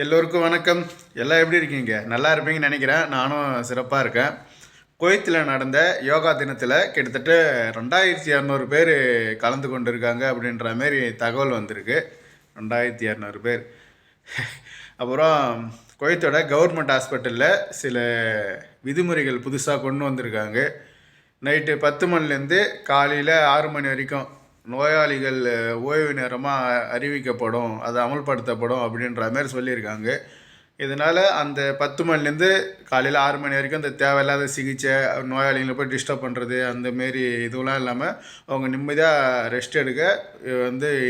எல்லோருக்கும் வணக்கம். எல்லாம் எப்படி இருக்கீங்க? நல்லா இருப்பீங்கன்னு நினைக்கிறேன். நானும் சிறப்பாக இருக்கேன். குவைத்தில் நடந்த யோகா தினத்தில் கிட்டத்தட்ட 2200 பேர் கலந்து கொண்டு இருக்காங்க அப்படின்ற மாரி தகவல் வந்திருக்கு. 2200 பேர். அப்புறம் குவைத்தோட கவர்மெண்ட் ஹாஸ்பிட்டலில் சில விதிமுறைகள் புதுசாக கொண்டு வந்திருக்காங்க. நைட்டு 10 மணிலேருந்து காலையில் 6 மணி வரைக்கும் நோயாளிகள் ஓய்வு நேரமாக அறிவிக்கப்படும், அது அமல்படுத்தப்படும் அப்படின்ற மாதிரி சொல்லியிருக்காங்க. இதனால் அந்த 10 மணிலேருந்து காலையில் 6 மணி வரைக்கும் அந்த தேவையில்லாத சிகிச்சை, நோயாளிகளை போய் டிஸ்டர்ப் பண்ணுறது, அந்தமாரி இதுவெலாம் இல்லாமல் அவங்க நிம்மதியாக ரெஸ்ட் எடுக்க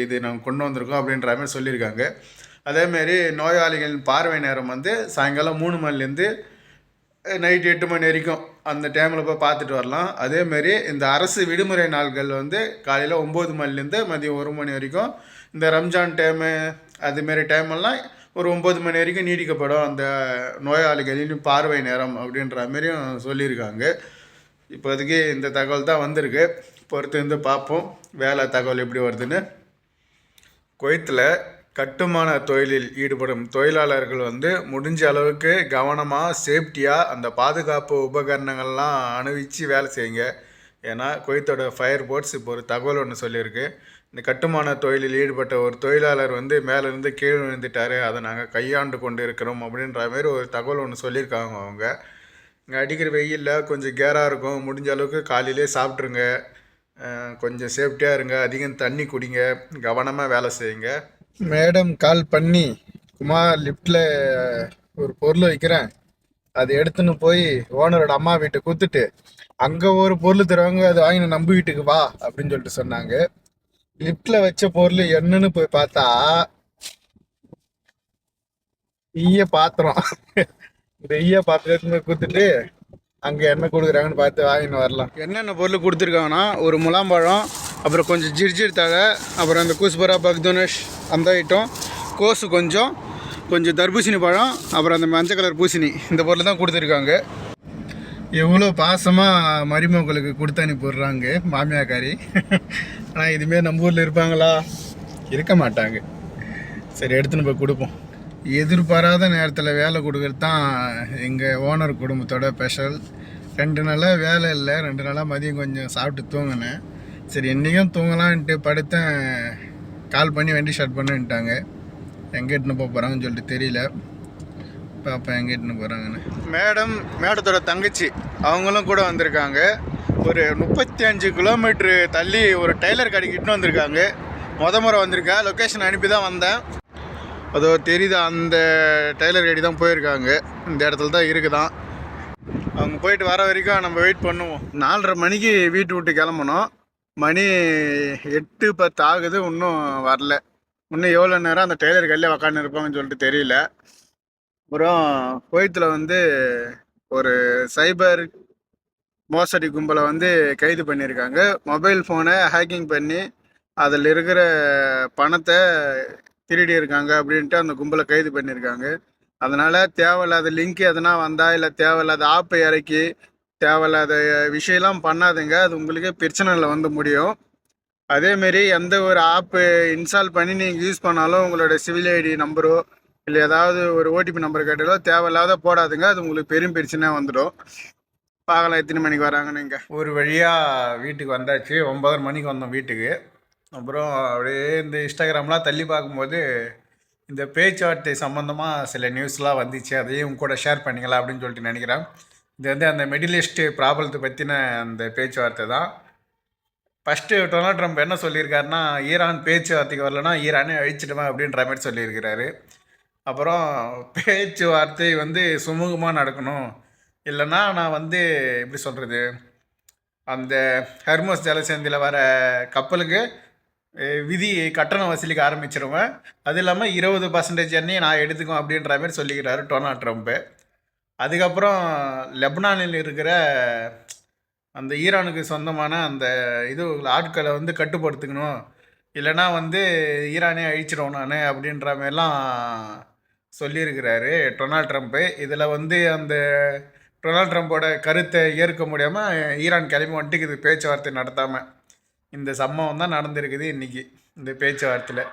இது நாங்கள் கொண்டு வந்திருக்கோம் அப்படின்ற மாதிரி சொல்லியிருக்காங்க. அதேமாரி நோயாளிகளின் பார்வை நேரம் சாயங்காலம் 3 மணிலேருந்து நைட்டு 8 மணி வரைக்கும் அந்த டைமில் போய் பார்த்துட்டு வரலாம். அதேமாரி இந்த அரசு விடுமுறை நாள்கள் காலையில் 9 மணிலேருந்து மதியம் 1 மணி வரைக்கும், இந்த ரம்ஜான் டைமு அதுமாரி டைமெல்லாம் ஒரு 9 மணி வரைக்கும் நீடிக்கப்படும் அந்த நோயாளிகளின் பார்வை நேரம் அப்படின்ற மாரியும் சொல்லியிருக்காங்க. இப்போதைக்கு இந்த தகவல் தான் வந்திருக்கு. பொறுத்து வந்து பார்ப்போம் வேலை தகவல் எப்படி வருதுன்னு. குவைத்தில் கட்டுமான தொழிலில் ஈடுபடும் தொழிலாளர்கள் முடிஞ்ச அளவுக்கு கவனமாக சேஃப்டியாக அந்த பாதுகாப்பு உபகரணங்கள்லாம் அணிவிச்சு வேலை செய்யுங்க. ஏன்னா குவைத்தோட ஃபயர் போர்ட்ஸ் இப்போ ஒரு தகவல் ஒன்று சொல்லியிருக்கு. இந்த கட்டுமான தொழிலில் ஈடுபட்ட ஒரு தொழிலாளர் மேலேருந்து கீழே விழுந்துட்டார், அதை நாங்கள் கையாண்டு கொண்டு இருக்கிறோம் அப்படின்ற மாதிரி ஒரு தகவல் ஒன்று சொல்லியிருக்காங்க. அவங்க இங்கே அடிக்கிற வெயிலில் கொஞ்சம் கேராக இருக்கும். முடிஞ்ச அளவுக்கு காலையிலே சாப்பிட்ருங்க, கொஞ்சம் சேஃப்டியாக இருங்க, அதிகம் தண்ணி குடிங்க, கவனமாக வேலை செய்யுங்க. மேடம் கால் பண்ணி, குமார் லிஃப்டில் ஒரு பொருள் வைக்கிறேன், அதை எடுத்துன்னு போய் ஓனரோட அம்மா வீட்டை கொடுத்துட்டு அங்கே ஒரு பொருள் தருவாங்க, அது வாங்கி நம்ப வீட்டுக்கு வா அப்படின்னு சொல்லிட்டு சொன்னாங்க. லிஃப்டில் வச்ச பொருள் என்னன்னு போய் பார்த்தா ஈய பாத்திரம். இந்த ஈய பாத்திரத்துக்கு கொடுத்துட்டு அங்கே என்ன கொடுக்குறாங்கன்னு பார்த்து வாங்கின்னு வரலாம். என்னென்ன பொருள் கொடுத்துருக்காங்கன்னா, ஒரு முலாம்பழம், அப்புறம் கொஞ்சம் ஜிர்ஜிர் தழை, அப்புறம் அந்த கூஸ்பரா பக்துனஷ் அந்த ஐட்டம், கோஸு கொஞ்சம் தர்பூசணி பழம், அப்புறம் அந்த மஞ்சள் கலர் பூசணி, இந்த பொருள் தான் கொடுத்துருக்காங்க. எவ்வளோ பாசமாக மருமகளுக்கு கொடுத்து அனுப்பிடுறாங்க மாமியாக்காரி. ஆனால் இதுமாரி நம்ம ஊரில் இருப்பாங்களா? இருக்க மாட்டாங்க. சரி, எடுத்துன்னு போய் கொடுப்போம். எதிர்பாராத நேரத்தில் வேலை கொடுக்குறது தான் எங்கள் ஓனர் குடும்பத்தோட ஸ்பெஷல். 2 நாளாக வேலை இல்லை, 2 நாளாக மதியம் கொஞ்சம் சாப்பிட்டு தூங்கினேன். சரி, இன்றைக்கும் தூங்கலான்ட்டு படுத்தேன். கால் பண்ணி வண்டி ஸ்டார்ட் பண்ணிட்டாங்க. எங்கே இட்டுன்னு போக போகிறாங்கன்னு சொல்லிட்டு தெரியல. பாப்பா எங்கே இட்டுன்னு போகிறாங்கன்னு. மேடத்தோட தங்கச்சி அவங்களும் கூட வந்திருக்காங்க. ஒரு 35 கிலோமீட்ரு தள்ளி ஒரு டெய்லர் கடைக்கு இட்டுன்னு வந்திருக்காங்க. முறை வந்திருக்கா, லொக்கேஷன் அனுப்பி தான் வந்தேன். அதோ தெரியுதா, அந்த டெய்லர் கடை தான் போயிருக்காங்க. இந்த இடத்துல தான் இருக்குதான். அவங்க போயிட்டு வர வரைக்கும் நம்ம வெயிட் பண்ணுவோம். 4:30 மணிக்கு வீட்டு விட்டு கிளம்பணும். மணி 8:10 ஆகுது, இன்னும் வரல. இன்னும் எவ்வளோ நேரம் அந்த டெய்லர் கல்லே உக்காந்து இருப்பாங்கன்னு சொல்லிட்டு தெரியல. அப்புறம் குவைத்தில் ஒரு சைபர் மோசடி கும்பலை கைது பண்ணியிருக்காங்க. மொபைல் ஃபோனை ஹேக்கிங் பண்ணி அதில் இருக்கிற பணத்தை திருடி இருக்காங்க அப்படின்ட்டு அந்த கும்பலை கைது பண்ணியிருக்காங்க. அதனால் தேவையில்லாத லிங்க் எதனா வந்தால், இல்லை தேவையில்லாத ஆப்பை இறக்கி தேவையில்லாத விஷயம்லாம் பண்ணாதுங்க. அது உங்களுக்கு பிரச்சனையில் முடியும். அதேமாரி எந்த ஒரு ஆப்பு இன்ஸ்டால் பண்ணி நீங்கள் யூஸ் பண்ணாலும் உங்களோட சிவில் ஐடி நம்பரோ இல்லை ஏதாவது ஒரு ஓடிபி நம்பர் கேட்டாலோ தேவையில்லாத போடாதுங்க. அது உங்களுக்கு பெரும் பிரச்சனையாக வந்துடும். பார்க்கலாம் எத்தனை மணிக்கு வராங்கன்னு. இங்கே ஒரு வழியாக வீட்டுக்கு வந்தாச்சு. 9:30 மணிக்கு வந்தோம் வீட்டுக்கு. அப்புறம் அப்படியே இந்த இன்ஸ்டாகிராம்லாம் தள்ளி பார்க்கும்போது இந்த பேச்சுவார்த்தை சம்மந்தமாக சில நியூஸ்லாம் வந்துச்சு. அதையும் கூட ஷேர் பண்ணிக்கலாம் அப்படின்னு சொல்லிட்டு நினைக்கிறேன். இது அந்த மிடில் ஈஸ்ட் ப்ராப்ளத்தை பற்றின அந்த பேச்சுவார்த்தை தான். ஃபஸ்ட்டு டொனால்ட் ட்ரம்ப் என்ன சொல்லியிருக்காருன்னா, ஈரான் பேச்சுவார்த்தைக்கு வரலன்னா ஈரானே அழிச்சிடுவேன் அப்படின்ற மாதிரி சொல்லியிருக்கிறாரு. அப்புறம் பேச்சுவார்த்தை சுமூகமாக நடக்கணும், இல்லைன்னா நான் எப்படி சொல்கிறது, அந்த ஹெர்மோஸ் ஜலசந்தியில் வர கப்பலுக்கு கட்டணம் வசூலிக்க ஆரம்பிச்சிருவேன், அது இல்லாமல் 20% எண்ணெயை நான் எடுத்துக்குவேன் அப்படின்ற மாதிரி சொல்லிக்கிறாரு டொனால்ட் ட்ரம்ப்பு. அதுக்கப்புறம் லெபனானில் இருக்கிற அந்த ஈரானுக்கு சொந்தமான அந்த ஆட்களை கட்டுப்படுத்திக்கணும், இல்லைனா ஈரானே அழிச்சிடுவோம் நான் அப்படின்ற மாதிரிலாம் சொல்லியிருக்கிறாரு டொனால்ட் ட்ரம்ப்பு. இதில் அந்த டொனால்ட் ட்ரம்ப்போட கருத்தை ஏற்க முடியாமல் ஈரான் கிளம்பி வந்துட்டு இது பேச்சுவார்த்தை நடத்தாமல் இந்த சம்பவம் தான் நடந்திருக்குது இன்றைக்கி இந்த பேச்சுவார்த்தையில்.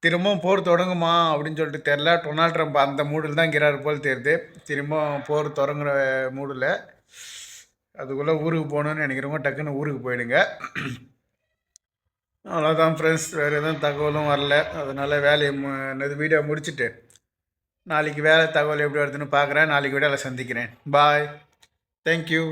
திரும்பவும் போர் தொடங்குமா அப்படின்னு சொல்லிட்டு தெரில. டொனால்ட் ட்ரம்ப் அந்த மூடில் தான் இருக்கிறாரு போல் தெரியுது. திரும்பவும் போர் தொடங்குற மூடில். அதுக்குள்ளே ஊருக்கு போகணுன்னு நினைக்கிறவங்க டக்குன்னு ஊருக்கு போயிடுங்க. அவ்வளோதான் ஃப்ரெண்ட்ஸ், வேறு எதுவும் தகவலும் வரல. அதனால் வேலையை இந்த வீடியோ முடிச்சுட்டு நாளைக்கு வேலை தகவல் எப்படி வருதுன்னு பார்க்குறேன். நாளைக்கு வீடியோவில் சந்திக்கிறேன். பாய், தேங்க்யூ.